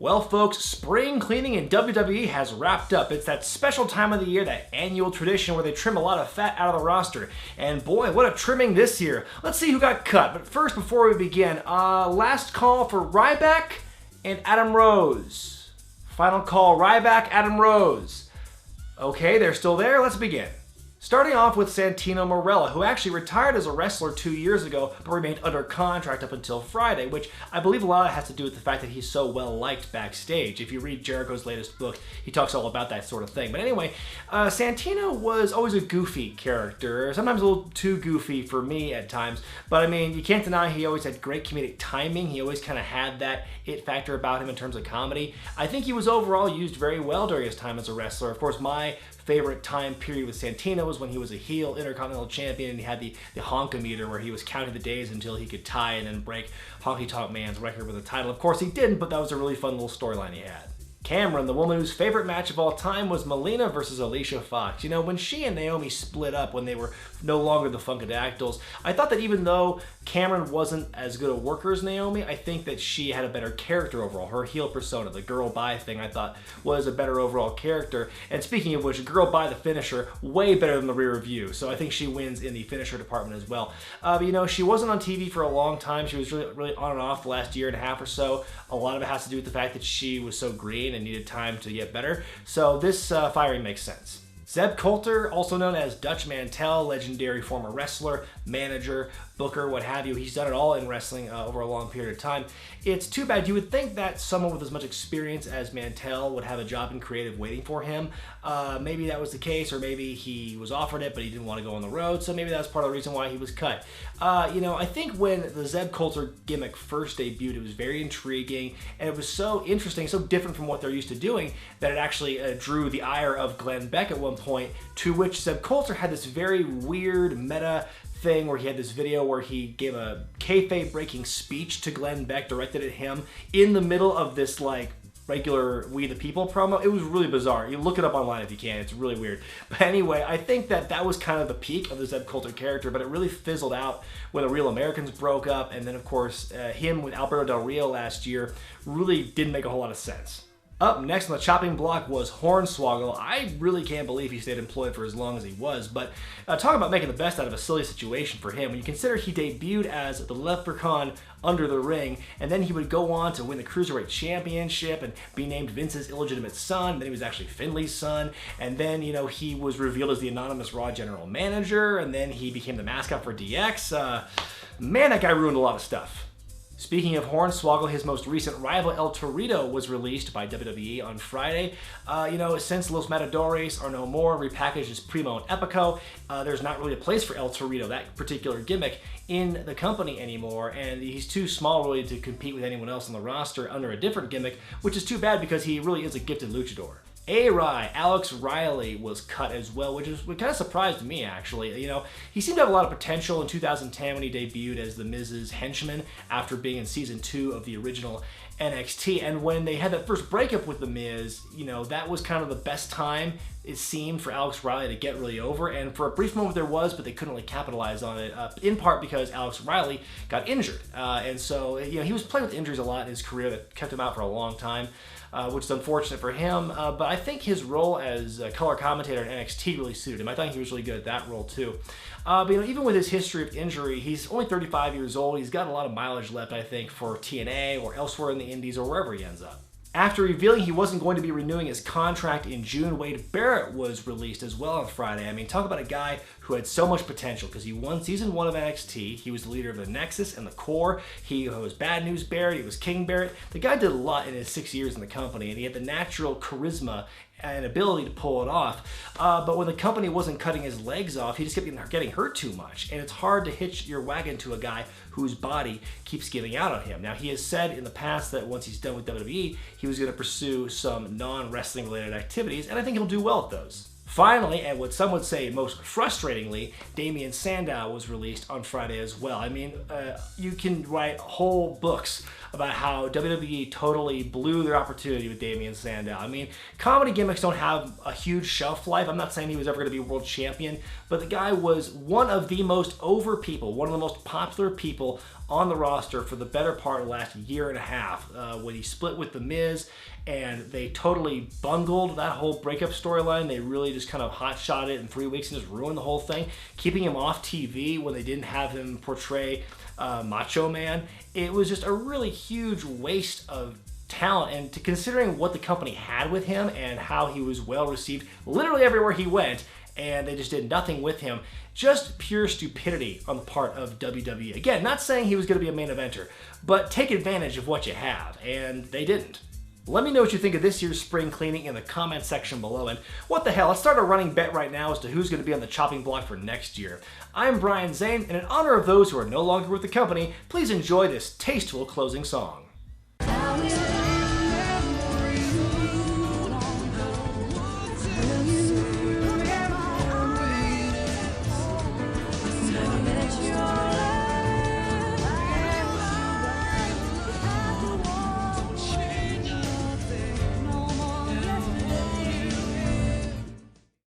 Well, folks, spring cleaning in WWE has wrapped up. It's that special time of the year, that annual tradition where they trim a lot of fat out of the roster. And boy, what a trimming this year. Let's see who got cut. But first, before we begin, last call for Ryback and Adam Rose. Final call, Ryback, Adam Rose. Okay, they're still there. Let's begin. Starting off with Santino Marella, who actually retired as a wrestler 2 years ago, but remained under contract up until Friday, which I believe a lot of it has to do with the fact that he's so well liked backstage. If you read Jericho's latest book, he talks all about that sort of thing. But anyway, Santino was always a goofy character, sometimes a little too goofy for me at times, but I mean, you can't deny he always had great comedic timing. He always kind of had that it factor about him in terms of comedy. I think he was overall used very well during his time as a wrestler. Of course, my favorite time period with Santino was when he was a heel Intercontinental Champion and he had the honkometer where he was counting the days until he could tie and then break Honky Tonk Man's record with a title. Of course he didn't, but that was a really fun little storyline he had. Cameron, the woman whose favorite match of all time was Molina versus Alicia Fox. You know, when she and Naomi split up when they were no longer the Funkadactyls, I thought that even though Cameron wasn't as good a worker as Naomi, I think that she had a better character overall. Her heel persona, the girl bye thing, I thought was a better overall character. And speaking of which, girl bye the finisher, way better than the rear view. So I think she wins in the finisher department as well. But you know, she wasn't on TV for a long time. She was really on and off the last year and a half or so. A lot of it has to do with the fact that she was so green and needed time to get better. So this firing makes sense. Zeb Colter, also known as Dutch Mantel, legendary former wrestler, manager, booker, what have you. He's done it all in wrestling over a long period of time. It's too bad. You would think that someone with as much experience as Mantel would have a job in creative waiting for him. Maybe that was the case, or maybe he was offered it, but he didn't want to go on the road, so maybe that's part of the reason why he was cut. You know, I think when the Zeb Colter gimmick first debuted, it was very intriguing, and it was so interesting, so different from what they're used to doing, that it actually drew the ire of Glenn Beck at one point, to which Zeb Colter had this very weird meta thing where he had this video where he gave a kayfabe breaking speech to Glenn Beck directed at him in the middle of this like regular We the People promo. It was really bizarre. You look it up online if you can. It's really weird. But anyway, I think that was kind of the peak of the Zeb Colter character, but it really fizzled out when the Real Americans broke up, and then of course him with Alberto Del Rio last year really didn't make a whole lot of sense. Up next on the chopping block was Hornswoggle. I really can't believe he stayed employed for as long as he was, but talk about making the best out of a silly situation for him. When you consider he debuted as the Leprechaun under the ring, and then he would go on to win the Cruiserweight Championship and be named Vince's illegitimate son, then he was actually Finley's son, and then, you know, he was revealed as the anonymous Raw General Manager, and then he became the mascot for DX. Man, that guy ruined a lot of stuff. Speaking of Hornswoggle, his most recent rival El Torito was released by WWE on Friday. You know, since Los Matadores are no more, repackaged as Primo and Epico, there's not really a place for El Torito, that particular gimmick, in the company anymore, and he's too small really to compete with anyone else on the roster under a different gimmick, which is too bad because he really is a gifted luchador. Alex Riley was cut as well, which kind of surprised me, actually. You know, he seemed to have a lot of potential in 2010 when he debuted as The Miz's henchman after being in season 2 of the original NXT. And when they had that first breakup with The Miz, you know, that was kind of the best time, it seemed, for Alex Riley to get really over. And for a brief moment there was, but they couldn't really capitalize on it, in part because Alex Riley got injured. And so, you know, he was playing with injuries a lot in his career that kept him out for a long time. Which is unfortunate for him, but I think his role as a color commentator in NXT really suited him. I thought he was really good at that role too. But you know, even with his history of injury, he's only 35 years old. He's got a lot of mileage left, I think, for TNA or elsewhere in the Indies or wherever he ends up. After revealing he wasn't going to be renewing his contract in June, Wade Barrett was released as well on Friday. I mean, talk about a guy who had so much potential because he won season 1 of NXT. He was the leader of the Nexus and the Core. He was Bad News Barrett. He was King Barrett. The guy did a lot in his 6 years in the company, and he had the natural charisma and ability to pull it off. But when the company wasn't cutting his legs off, he just kept getting hurt too much. And it's hard to hitch your wagon to a guy whose body keeps giving out on him. Now, he has said in the past that once he's done with WWE, he was going to pursue some non-wrestling related activities, and I think he'll do well at those. Finally, and what some would say most frustratingly, Damien Sandow was released on Friday as well. I mean, you can write whole books about how WWE totally blew their opportunity with Damien Sandow. I mean, comedy gimmicks don't have a huge shelf life. I'm not saying he was ever going to be world champion, but the guy was one of the most over people, one of the most popular people on the roster for the better part of the last year and a half. When he split with The Miz and they totally bungled that whole breakup storyline, they really just kind of hotshot it in 3 weeks and just ruined the whole thing, keeping him off TV when they didn't have him portray Macho Man. It was just a really huge waste of talent, and considering what the company had with him and how he was well received literally everywhere he went, and they just did nothing with him. Just pure stupidity on the part of WWE. Again, not saying he was going to be a main eventer, but take advantage of what you have, and they didn't. Let me know what you think of this year's spring cleaning in the comment section below. And what the hell, let's start a running bet right now as to who's going to be on the chopping block for next year. I'm Brian Zane, and in honor of those who are no longer with the company, please enjoy this tasteful closing song.